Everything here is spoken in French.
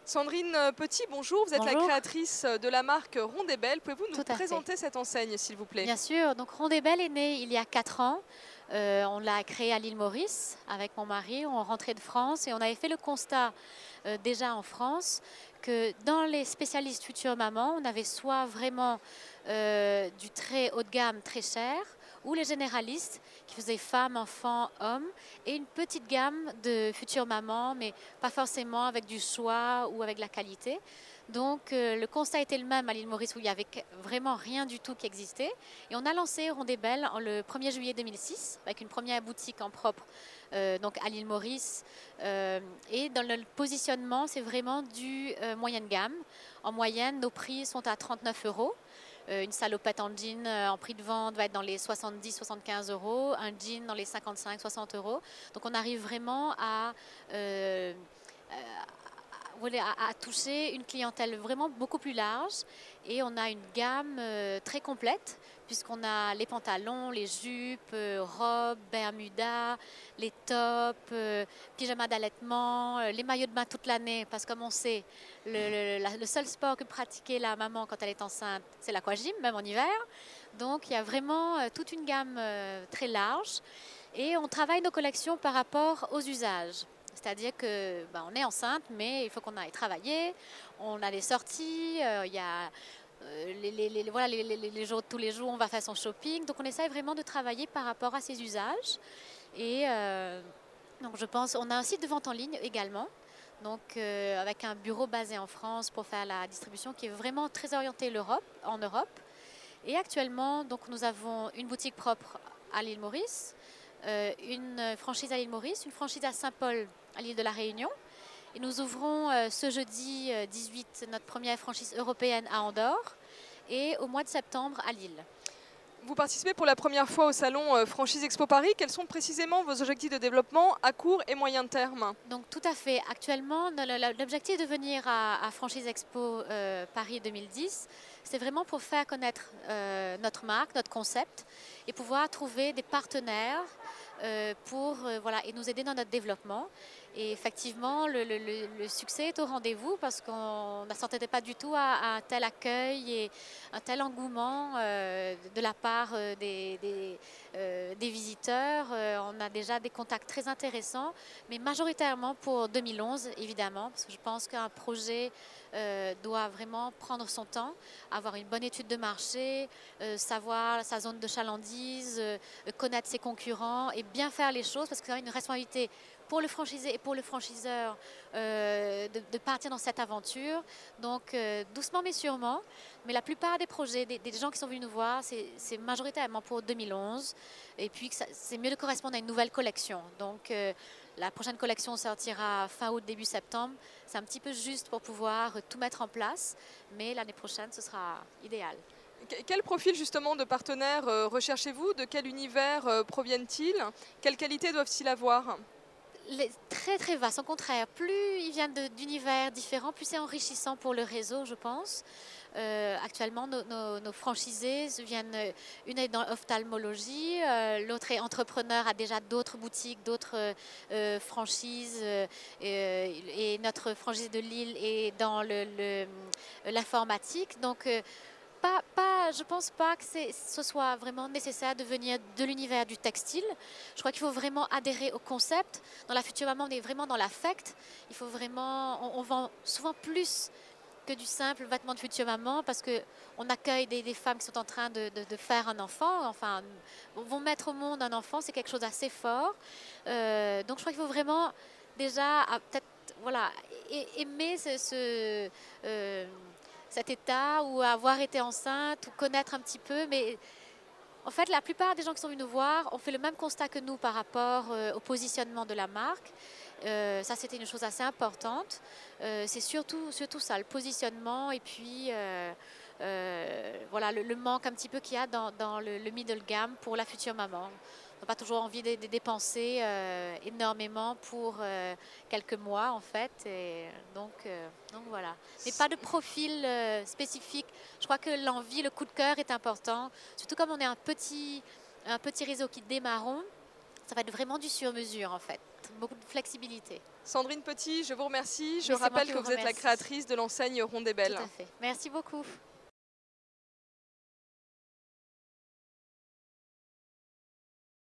Sandrine Petit, bonjour. Vous êtes la Bonjour. créatrice de la marque Ronde et Belle. Pouvez-vous nous Tout à fait. présenter cette enseigne, s'il vous plaît? Bien sûr. Donc Ronde et Belle est née il y a 4 ans. On l'a créée à l'île Maurice avec mon mari. On rentrait de France et on avait fait le constat déjà en France que dans les spécialistes futures mamans, on avait soit vraiment du très haut de gamme très cher ou les généralistes qui faisaient femmes, enfants, hommes et une petite gamme de futures mamans, mais pas forcément avec du choix ou avec la qualité. Donc le constat était le même à l'île Maurice où il n'y avait vraiment rien du tout qui existait. Et on a lancé Ronde et Belle le 1er juillet 2006 avec une première boutique en propre donc à l'île Maurice. Et dans le positionnement, c'est vraiment du moyenne gamme. En moyenne, nos prix sont à 39 euros. Une salopette en jean en prix de vente va être dans les 70-75 euros, un jean dans les 55-60 euros. Donc on arrive vraiment à toucher une clientèle vraiment beaucoup plus large et on a une gamme très complète puisqu'on a les pantalons, les jupes, robes, bermudas, les tops, pyjamas d'allaitement, les maillots de bain toute l'année parce que comme on sait, le seul sport que pratiquer la maman quand elle est enceinte, c'est l'aquagym, même en hiver. Donc il y a vraiment toute une gamme très large et on travaille nos collections par rapport aux usages. C'est-à-dire que on est enceinte, mais il faut qu'on aille travailler. On a des sorties, il y a voilà, jours, tous les jours, on va faire son shopping. Donc on essaye vraiment de travailler par rapport à ces usages. Et donc je pense, on a un site de vente en ligne également. Donc avec un bureau basé en France pour faire la distribution qui est vraiment très orienté en Europe. Et actuellement, donc, nous avons une boutique propre à l'île Maurice, une franchise à l'île Maurice, une franchise à Saint-Paul à l'île de la Réunion. Et nous ouvrons ce jeudi 18 notre première franchise européenne à Andorre et au mois de septembre à Lille. Vous participez pour la première fois au salon Franchise Expo Paris. Quels sont précisément vos objectifs de développement à court et moyen terme? Donc tout à fait. Actuellement, l'objectif de venir à Franchise Expo Paris 2010, c'est vraiment pour faire connaître notre marque, notre concept et pouvoir trouver des partenaires pour voilà, et nous aider dans notre développement. Et effectivement, le succès est au rendez-vous parce qu'on ne s'attendait pas du tout à un tel accueil et un tel engouement de la part des visiteurs. On a déjà des contacts très intéressants, mais majoritairement pour 2011, évidemment, parce que je pense qu'un projet doit vraiment prendre son temps, avoir une bonne étude de marché, savoir sa zone de chalandise, connaître ses concurrents et bien faire les choses parce que c'est une responsabilité pour le franchisé et pour le franchiseur de partir dans cette aventure. Donc doucement mais sûrement, mais la plupart des projets, des gens qui sont venus nous voir, c'est majoritairement pour 2011 et puis c'est mieux de correspondre à une nouvelle collection. Donc la prochaine collection sortira fin août, début septembre. C'est un petit peu juste pour pouvoir tout mettre en place, mais l'année prochaine, ce sera idéal. Quel profil justement de partenaires recherchez-vous? De quel univers proviennent-ils? Quelles qualités doivent-ils avoir? Très très vaste, au contraire, plus ils viennent d'univers différents, plus c'est enrichissant pour le réseau, je pense. Actuellement, nos franchisés viennent, une est dans l'ophtalmologie, l'autre est entrepreneur, a déjà d'autres boutiques, d'autres franchises, et notre franchisé de Lille est dans l'informatique. Donc, je ne pense pas que ce soit vraiment nécessaire de venir de l'univers du textile. Je crois qu'il faut vraiment adhérer au concept. Dans la future maman, on est vraiment dans l'affect. Il faut vraiment, on vend souvent plus que du simple vêtement de future maman parce qu'on accueille des femmes qui sont en train de faire un enfant, enfin, vont mettre au monde un enfant, c'est quelque chose d'assez fort. Donc je crois qu'il faut vraiment déjà peut-être voilà, aimer cet état ou avoir été enceinte ou connaître un petit peu. Mais en fait, la plupart des gens qui sont venus nous voir ont fait le même constat que nous par rapport au positionnement de la marque. Ça, c'était une chose assez importante. C'est surtout ça, le positionnement et puis voilà, le manque un petit peu qu'il y a dans le middle gamme pour la future maman. On n'a pas toujours envie de dépenser énormément pour quelques mois en fait. Et donc voilà. Mais pas de profil spécifique. Je crois que l'envie, le coup de cœur est important. Surtout comme on est un petit réseau qui démarrons. ça va être vraiment du sur-mesure en fait. Beaucoup de flexibilité. Sandrine Petit, je vous remercie. Je Mais c'est moi rappelle qui que vous vous êtes la remercie. créatrice de l'enseigne Rondébelle. Tout à fait. Merci beaucoup.